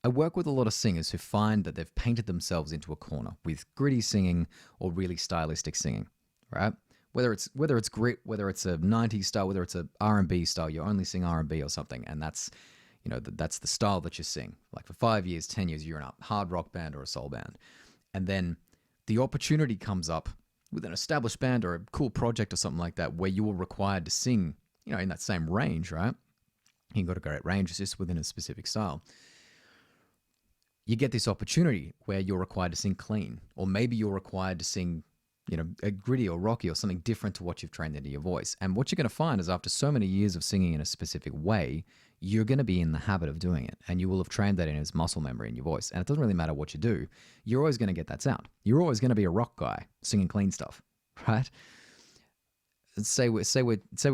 I work with a lot of singers who find that they've painted themselves into a corner with gritty singing or really stylistic singing, right? Whether it's grit, whether it's a '90s style, whether it's a R&B style, you only sing R&B or something, and that's the style that you sing. Like for 5 years, 10 years, you're in a hard rock band or a soul band, and then the opportunity comes up with an established band or a cool project or something like that where you were required to sing, in that same range, right? You got a great range, it's just within a specific style. You get this opportunity where you're required to sing clean, or maybe you're required to sing, a gritty or rocky or something different to what you've trained into your voice. And what you're going to find is after so many years of singing in a specific way, you're going to be in the habit of doing it, and you will have trained that in as muscle memory in your voice. And it doesn't really matter what you do, you're always going to get that sound. You're always going to be a rock guy singing clean stuff, right? Say we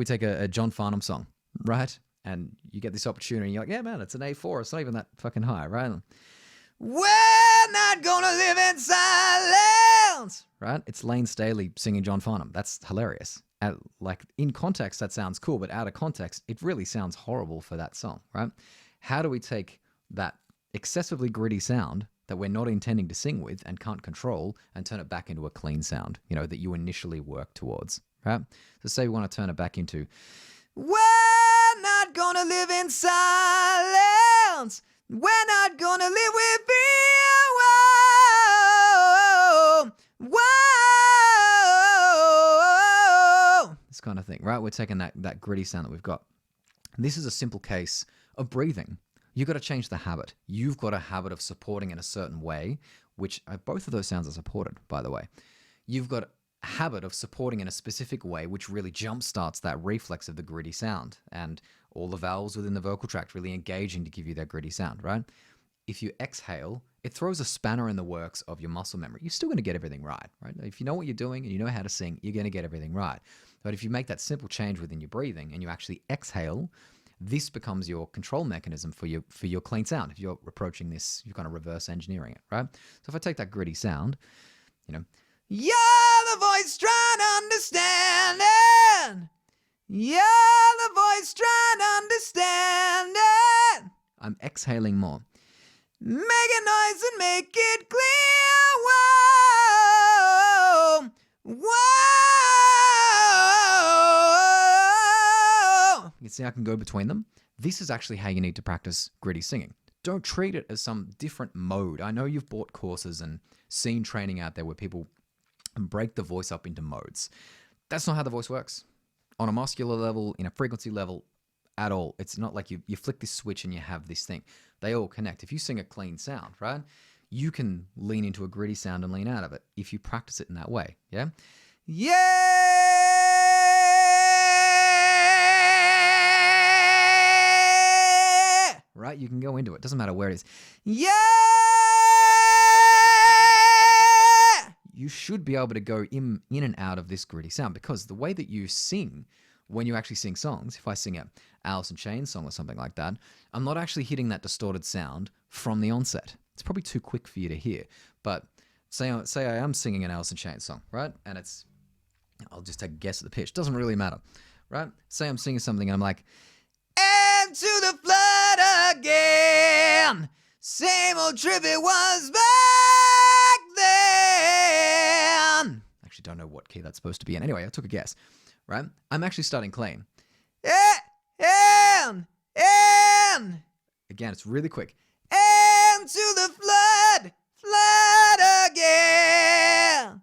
take a John Farnham song, right? And you get this opportunity, and you're like, yeah, man, it's an A4. It's not even that fucking high, right? We're not gonna live in silence, right? It's Lane Staley singing John Farnham. That's hilarious. In context, that sounds cool, but out of context, it really sounds horrible for that song, right? How do we take that excessively gritty sound that we're not intending to sing with and can't control and turn it back into a clean sound, that you initially work towards, right? So say we want to turn it back into, we're not gonna live in silence. We're not gonna live with fear. Whoa, whoa. This kind of thing, right? We're taking that gritty sound that we've got. And this is a simple case of breathing. You've got to change the habit. You've got a habit of supporting in a certain way, which both of those sounds are supported, by the way. You've got a habit of supporting in a specific way, which really jumpstarts that reflex of the gritty sound and all the vowels within the vocal tract really engaging to give you that gritty sound, right? If you exhale, it throws a spanner in the works of your muscle memory. You're still going to get everything right? If you know what you're doing and you know how to sing, you're going to get everything right. But if you make that simple change within your breathing and you actually exhale, this becomes your control mechanism for your clean sound. If you're approaching this, you're kind of reverse engineering it, right? So if I take that gritty sound, you're the voice trying to understand it. You're the voice trying to understand it. I'm exhaling more. Make a noise and make it clear. Whoa, whoa. You see, I can go between them. This is actually how you need to practice gritty singing. Don't treat it as some different mode. I know you've bought courses and seen training out there where people break the voice up into modes. That's not how the voice works. On a muscular level, in a frequency level, at all. It's not like you flick this switch and you have this thing. They all connect. If you sing a clean sound, right, you can lean into a gritty sound and lean out of it if you practice it in that way. Yeah? Yeah! Right? You can go into it. Doesn't matter where it is. Yeah! You should be able to go in and out of this gritty sound because the way that you sing when you actually sing songs, if I sing a Alice in Chains song or something like that, I'm not actually hitting that distorted sound from the onset. It's probably too quick for you to hear. But say I am singing an Alice in Chains song, right? And I'll just take a guess at the pitch. Doesn't really matter, right? Say I'm singing something and I'm like, and to the flood again, same old trip it was back then. Actually don't know what key that's supposed to be in. Anyway, I took a guess, right? I'm actually starting clean. And again, it's really quick. And to the flood again.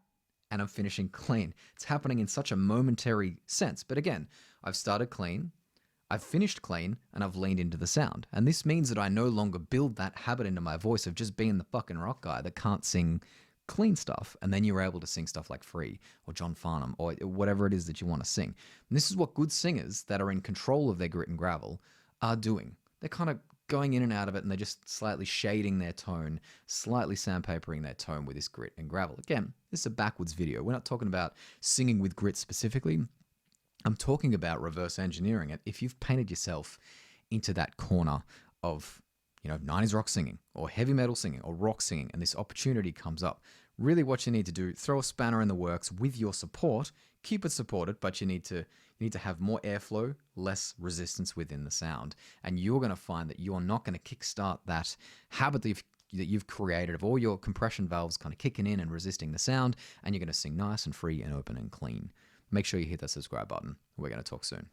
And I'm finishing clean. It's happening in such a momentary sense. But again, I've started clean, I've finished clean, and I've leaned into the sound. And this means that I no longer build that habit into my voice of just being the fucking rock guy that can't sing clean stuff. And then you're able to sing stuff like Free or John Farnham or whatever it is that you want to sing. And this is what good singers that are in control of their grit and gravel are doing. They're kind of going in and out of it, and they're just slightly shading their tone, slightly sandpapering their tone with this grit and gravel. Again, this is a backwards video. We're not talking about singing with grit specifically. I'm talking about reverse engineering it. If you've painted yourself into that corner of, 90s rock singing or heavy metal singing or rock singing, and this opportunity comes up, really what you need to do, throw a spanner in the works with your support, keep it supported, but you need to, You need to have more airflow, less resistance within the sound. And you're going to find that you're not going to kickstart that habit that you've created of all your compression valves kind of kicking in and resisting the sound, and you're going to sing nice and free and open and clean. Make sure you hit that subscribe button. We're going to talk soon.